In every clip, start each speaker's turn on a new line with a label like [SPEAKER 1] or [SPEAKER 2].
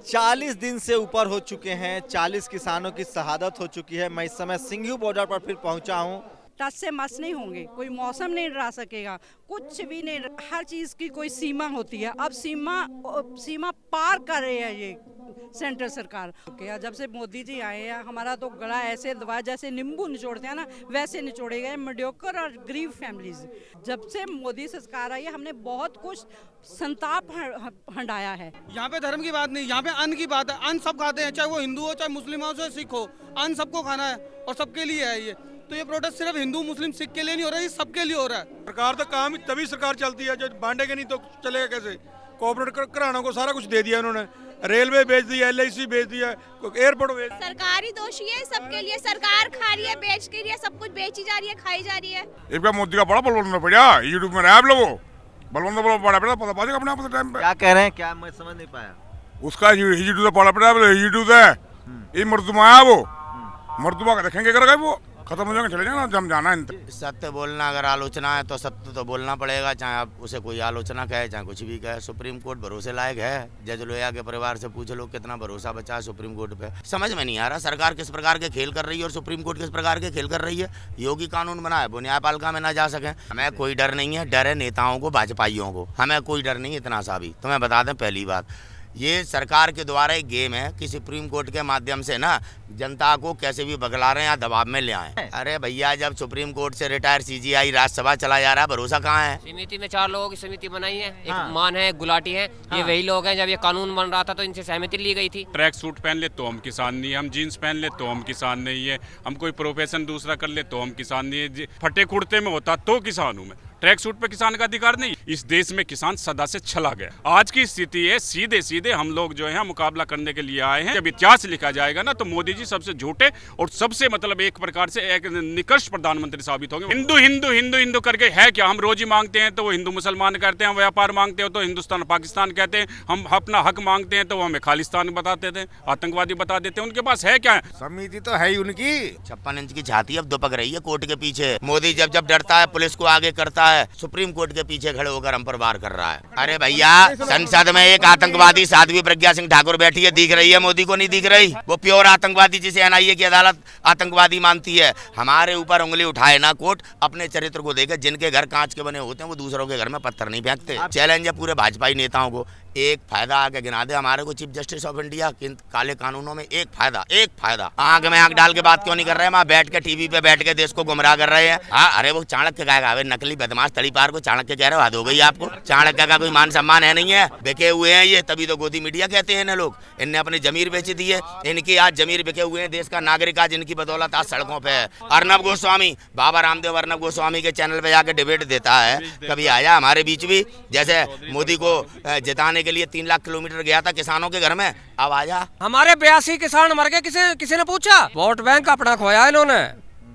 [SPEAKER 1] 40 दिन से ऊपर हो चुके हैं, 40 किसानों की शहादत हो चुकी है। मैं इस समय सिंघू बॉर्डर पर फिर पहुंचा हूं।
[SPEAKER 2] टच से मस नहीं होंगे, कोई मौसम नहीं डरा सकेगा, कुछ भी नहीं। हर चीज़ की कोई सीमा होती है। अब सीमा पार कर रही है ये सेंट्रल सरकार। जब से मोदी जी आए हैं, हमारा तो गला ऐसे दबा जैसे नींबू निचोड़ते हैं ना, वैसे निचोड़े गए मीडियोकर और गरीब फैमिलीज। जब से मोदी सरकार आई है, हमने बहुत कुछ संताप हंडाया है।
[SPEAKER 3] यहाँ पे धर्म की बात नहीं, यहाँ पे अन्न की बात है। अन्न सब खाते हैं, चाहे वो हिंदू हो, चाहे मुस्लिम हो, चाहे सिख हो। अन्न सबको खाना है और सबके लिए है ये। तो ये प्रोटेस्ट सिर्फ हिंदू मुस्लिम सिख के लिए नहीं हो रहा है, ये सबके लिए हो रहा है।
[SPEAKER 4] सरकार तो काम तभी सरकार चलती है, जो बांटेगा नहीं तो चलेगा कैसे। कोऑपरेट घरानों को सारा कुछ दे दिया इन्होंने, रेलवे बेच दिया, LIC बेच दिया, एयरपोर्ट बेच।
[SPEAKER 5] सरकारी दोषी है सबके लिए, सरकार खा रही है, बेच के रही है, सब कुछ बेची जा रही है, खाई जा रही है।
[SPEAKER 6] एक बार मोदी का बड़ा बलवंत पड़ा यूट्यूब में रैप लो, बलवंत बड़ा पड़ा पता पाएगा अपने आप टाइम पे।
[SPEAKER 1] क्या कह रहे हैं, क्या मैं समझ नहीं पाया।
[SPEAKER 6] उसका यूट्यूब पड़ा पड़ा यूट्यूब है, ये मर्दुमा है, वो मर्दुमा का देखेंगे करेगा वो, खत्म हो जाएगा, चले जाना, जम जाना है।
[SPEAKER 7] सत्य बोलना, अगर आलोचना है तो सत्य तो बोलना पड़ेगा, चाहे आप उसे कोई आलोचना कहे, चाहे कुछ भी कहे। सुप्रीम कोर्ट भरोसे लायक है। जज लोहिया के परिवार से पूछ लो कितना भरोसा बचा है सुप्रीम कोर्ट पे। समझ में नहीं आ रहा सरकार किस प्रकार के खेल कर रही है और सुप्रीम कोर्ट किस प्रकार के खेल कर रही है। योगी कानून बना है वो न्यायपालिका में ना जा सके। हमें कोई डर नहीं है, डर है नेताओं को, भाजपाइयों को। हमें कोई डर नहीं इतना सा भी। तुम्हें बता दें पहली बात, ये सरकार के द्वारा एक गेम है कि सुप्रीम कोर्ट के माध्यम से ना जनता को कैसे भी बगला रहे हैं या दबाव में ले आए। अरे भैया, जब सुप्रीम कोर्ट से रिटायर CGI राज्यसभा चला जा रहा है, भरोसा कहाँ है।
[SPEAKER 8] समिति ने 4 लोगों की समिति बनाई है। एक मान है, गुलाटी है, ये वही लोग हैं। जब ये कानून बन रहा था तो इनसे सहमति ली गई थी।
[SPEAKER 9] ट्रैक सूट पहन ले तो हम किसान नहीं है, हम जीन्स पहन ले तो हम किसान नहीं है, हम कोई प्रोफेशन दूसरा कर ले तो हम किसान नहीं है। फटे कुर्ते में होता तो किसान हूँ मैं, ट्रैक सूट पे किसान का अधिकार नहीं। इस देश में किसान सदा से चला गया। आज की स्थिति है, सीधे सीधे हम लोग जो है मुकाबला करने के लिए आए हैं। जब इतिहास लिखा जाएगा ना तो मोदी जी सबसे झूठे और सबसे मतलब एक प्रकार से एक निकृष्ट प्रधानमंत्री साबित होंगे। हिंदू हिंदू हिंदू हिंदू करके है क्या? हम रोजी मांगते हैं तो वो हिंदू मुसलमान कहते हैं, हम व्यापार मांगते हो तो हिंदुस्तान पाकिस्तान कहते हैं, हम अपना हक मांगते हैं तो वो हमें खालिस्तान बताते थे, आतंकवादी बता देते हैं। उनके पास है क्या?
[SPEAKER 7] समिति तो है ही उनकी। 56 इंच की छाती अब दुपक रही है कोर्ट के पीछे। मोदी जब डरता है पुलिस को आगे करता है, सुप्रीम कोर्ट के पीछे खड़े होकर हम पर वार कर रहा है। अरे भैया, संसद में एक आतंकवादी साध्वी प्रज्ञा सिंह ठाकुर बैठी है, दिख रही है, मोदी को नहीं दिख रही। वो प्योर आतंकवादी जिसे NIA की अदालत आतंकवादी मानती है। हमारे ऊपर उंगली उठाए ना कोर्ट, अपने चरित्र को देखे। जिनके घर कांच के बने होते हैं वो दूसरों के घर में पत्थर नहीं फेंकते। चैलेंज है पूरे भाजपाई नेताओं को, एक फायदा आके गिना दे हमारे को चीफ जस्टिस ऑफ इंडिया। काले कानूनों में एक फायदा आंख में आंख डाल के बात क्यों नहीं कर रहे हैं? वहाँ बैठ के टीवी पे बैठ के देश को गुमराह कर रहे हैं। हाँ, अरे वो चाणक्य का नकली बदमाश तड़ीपार को चाणक्य कह रहे हो, हद हो गई आपको। चाणक्य का कोई मान सम्मान है नहीं है, बिके हुए हैं ये, तभी तो गोदी मीडिया कहते हैं इन्हें लोग। इनने अपनी जमीर बेच दी है, इनकी आज जमीर बिके हुए हैं। देश का नागरिक आज इनकी बदौलत आज सड़कों पे है। अर्नब गोस्वामी, बाबा रामदेव अर्नब गोस्वामी के चैनल पे जाके डिबेट देता है। कभी आया हमारे बीच भी? जैसे मोदी को जिताने के लिए 3 लाख किलोमीटर गया था किसानों के घर में, अब आजा।
[SPEAKER 8] हमारे 82 किसान मर गए, किसी ने पूछा? वोट बैंक अपना खोया इन्होंने।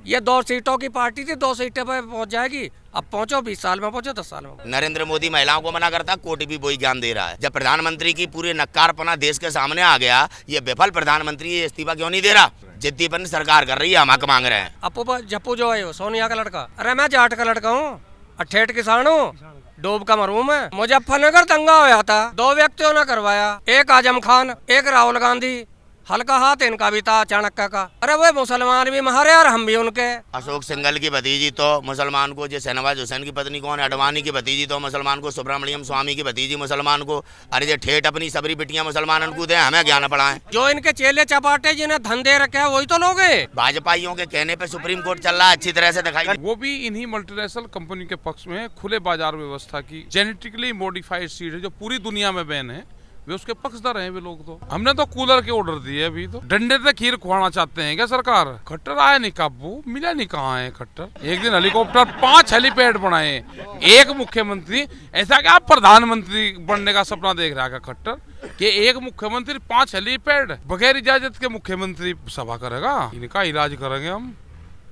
[SPEAKER 8] ये 2 सीटों की पार्टी थी, 2 सीटें पे पहुंच जाएगी। अब पहुंचो 20 साल में, पहुंचो 10 साल में।
[SPEAKER 7] नरेंद्र मोदी महिलाओं को मना करता, कोर्ट भी वही ज्ञान दे रहा है। जब प्रधानमंत्री की पूरे नक्कारपना देश के सामने आ गया, ये विफल प्रधानमंत्री ये इस्तीफा क्यों नहीं दे रहा? जिद्दीपन सरकार कर रही है, हम हक मांग रहे हैं।
[SPEAKER 8] अपू जप्पू जो है सोनिया का लड़का, अरे मैं जाट का लड़का हूँ, ठेठ किसान हूँ, डूब का मरूम है। मुजफ्फरनगर दंगा होया था, 2 व्यक्तियों ने करवाया, एक आजम खान, एक राहुल गांधी। हल्का हाथ इनका भी था चाणक्य का। अरे वो मुसलमान भी मारे और हम भी उनके।
[SPEAKER 7] अशोक सिंघल की भतीजी तो मुसलमान को, जो शहनवाज हुसैन की पत्नी कौन है, अडवाणी की भतीजी तो मुसलमान को, सुब्रमण्यम स्वामी की भतीजी मुसलमान को। अरे जो ठेठ अपनी सबरी बिटियां मुसलमान को दे, हमें ज्ञान पढ़ाएं।
[SPEAKER 8] जो इनके चेले चपाटे जिन्हें धंधे रखे हैं वही तो लोग हैं।
[SPEAKER 7] भाजपाइयों के कहने पे सुप्रीम कोर्ट चल रहा है, अच्छी तरह से दिखाई।
[SPEAKER 10] वो भी इन्हीं मल्टीनेशनल कंपनी के पक्ष में खुले बाजार व्यवस्था की जेनेटिकली मॉडिफाइड सीड है जो पूरी दुनिया में बैन है, वे उसके पक्षधर हैं वे लोग। तो हमने तो कूलर के ऑर्डर दिए, अभी तो डंडे से खीर खुआना चाहते हैं क्या सरकार? खट्टर आया नहीं, काबू मिला नहीं, कहाँ है खट्टर? एक दिन हेलीकॉप्टर 5 हेलीपैड बनाए, एक मुख्यमंत्री। ऐसा क्या प्रधानमंत्री बनने का सपना देख रहा है खट्टर कि एक मुख्यमंत्री 5 हेलीपैड? बगैर इजाजत के मुख्यमंत्री सभा करेगा? इनका इलाज करेंगे हम,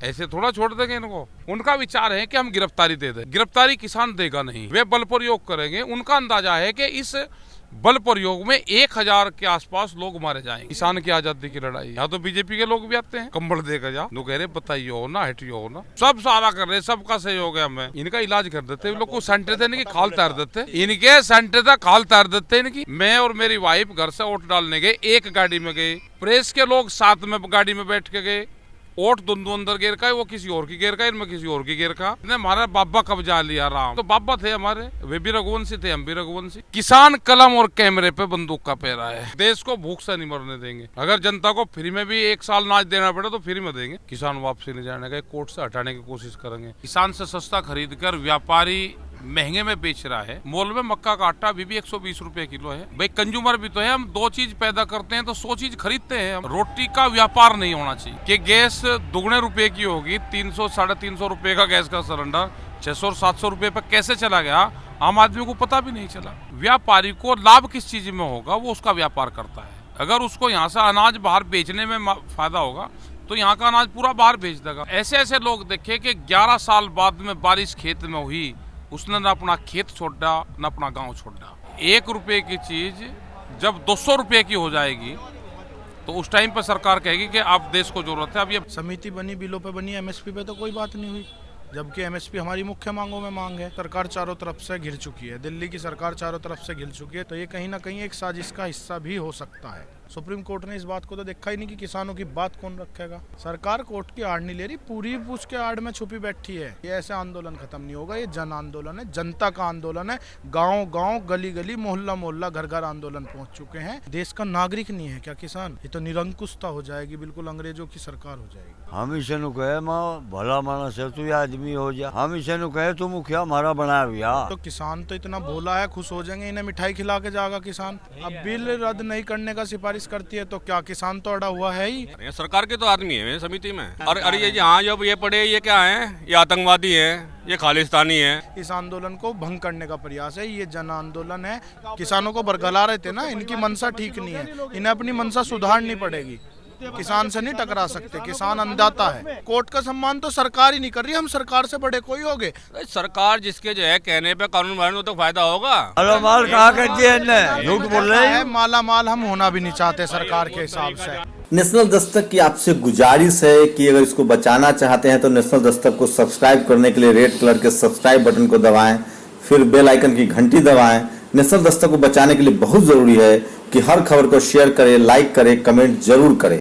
[SPEAKER 10] ऐसे थोड़ा छोड़ देंगे इनको। उनका विचार है कि हम गिरफ्तारी दे दें, गिरफ्तारी किसान देगा नहीं, वे बल प्रयोग करेंगे। उनका अंदाजा है कि इस बल प्रयोग में 1000 के आसपास लोग मारे जाएंगे। किसान की आजादी की लड़ाई, यहाँ तो बीजेपी के लोग भी आते हैं, कंबल देकर जाओ, लोग कह रहे बताइए हो ना, हटियो हो ना, सब सारा कर रहे, सबका सहयोग है हमें। इनका इलाज कर देते, लोग को सेंटर थे इनकी खाल तैर देते, इनके सेंटर था खाल तैर देते इनकी। मैं और मेरी वाइफ घर से वोट डालने गए, एक गाड़ी में गए, प्रेस के लोग साथ में गाड़ी में बैठ के गए, वोट दोनों अंदर गिर का है, वो किसी और की गिर का है, इनमें किसी और की गिर का। हमारा बाबा कब्जा लिया राम, तो बाबा थे हमारे, वे भी रघुवंशी थे, हम भी रघुवंशी। किसान कलम और कैमरे पे बंदूक का पैरा है, देश को भूख से नहीं मरने देंगे। अगर जनता को फ्री में भी 1 साल अनाज देना पड़े तो फ्री में देंगे। किसान वापसी नहीं जाने का, कोर्ट से हटाने की कोशिश करेंगे। किसान से सस्ता खरीद कर व्यापारी महंगे में बेच रहा है। मॉल में मक्का का आटा अभी भी 120 रुपए किलो है। भाई कंज्यूमर भी तो है, हम 2 चीज पैदा करते हैं तो 100 चीज खरीदते हैं। रोटी का व्यापार नहीं होना चाहिए कि गैस दुगने रुपए की होगी, 300 साढ़े 300 रुपए का गैस का सिलेंडर 600 और 700 रुपए पर कैसे चला गया, आम आदमी को पता भी नहीं चला। व्यापारी को लाभ किस चीज में होगा, वो उसका व्यापार करता है। अगर उसको यहाँ से अनाज बाहर बेचने में फायदा होगा तो यहाँ का अनाज पूरा बाहर बेच देगा। ऐसे ऐसे लोग देखे कि 11 साल बाद में बारिश खेत में हुई, उसने न अपना खेत छोड़ा न अपना गांव छोड़ा। 1 रुपए की चीज जब 200 रुपए की हो जाएगी तो उस टाइम पर सरकार कहेगी कि आप देश को जरूरत है। अब ये
[SPEAKER 11] समिति बनी, बिलों पे बनी, एमएसपी पे तो कोई बात नहीं हुई, जबकि एमएसपी हमारी मुख्य मांगों में मांग है। सरकार चारों तरफ से घिर चुकी है, दिल्ली की सरकार चारों तरफ से घिर चुकी है, तो ये कहीं ना कहीं एक साजिश का हिस्सा भी हो सकता है। सुप्रीम कोर्ट ने इस बात को तो देखा ही नहीं कि किसानों की बात कौन रखेगा। सरकार कोर्ट की आड़ नहीं ले रही, पूरी उसके आड़ में छुपी बैठी है। ये ऐसे आंदोलन खत्म नहीं होगा, ये जन आंदोलन है, जनता का आंदोलन है। गांव गांव, गली गली, मोहल्ला मोहल्ला, घर घर आंदोलन पहुंच चुके हैं। देश का नागरिक नहीं है क्या किसान? ये तो निरंकुशता हो जाएगी, बिल्कुल अंग्रेजों की सरकार हो जाएगी।
[SPEAKER 12] हम इसे नु कहे मां भला मानस है, तू आदमी हो जा, हम इसे नु कहे तू मुखिया हमारा बनाया भैया।
[SPEAKER 11] तो किसान तो इतना भोला है, खुश हो जाएंगे, इन्हें मिठाई खिला के जाएगा किसान। अब बिल रद्द नहीं करने का सिफारिश करती है तो क्या किसान तो अड़ा हुआ है ही।
[SPEAKER 13] सरकार के तो आदमी है समिति में। और अरे ये यहाँ जब ये पड़े, ये क्या है, ये आतंकवादी है, ये खालिस्तानी है।
[SPEAKER 11] इस आंदोलन को भंग करने का प्रयास है, ये जन आंदोलन है। किसानों को बरगला रहे थे ना, इनकी मनसा ठीक नहीं है, इन्हें अपनी मनसा सुधारनी पड़ेगी। किसान से नहीं टकरा सकते, किसान अन्नदाता है। कोर्ट का सम्मान तो सरकार ही नहीं कर रही, हम सरकार से बड़े कोई हो गए।
[SPEAKER 13] सरकार जिसके जो है कहने पे कानून बनाने तो फायदा होगा।
[SPEAKER 12] माला माल कहाँ कर दिया, झूठ बोल रहे हैं।
[SPEAKER 11] माला माल हम होना भी नहीं चाहते सरकार के हिसाब से।
[SPEAKER 1] नेशनल दस्तक की आपसे गुजारिश है कि अगर इसको बचाना चाहते हैं तो नेशनल दस्तक को सब्सक्राइब करने के लिए रेड कलर के सब्सक्राइब बटन को दबाएं, फिर बेल आइकन की घंटी दबाएं। नेशनल दस्तक को बचाने के लिए बहुत जरूरी है कि हर खबर को शेयर करें, लाइक करें, कमेंट जरूर करें।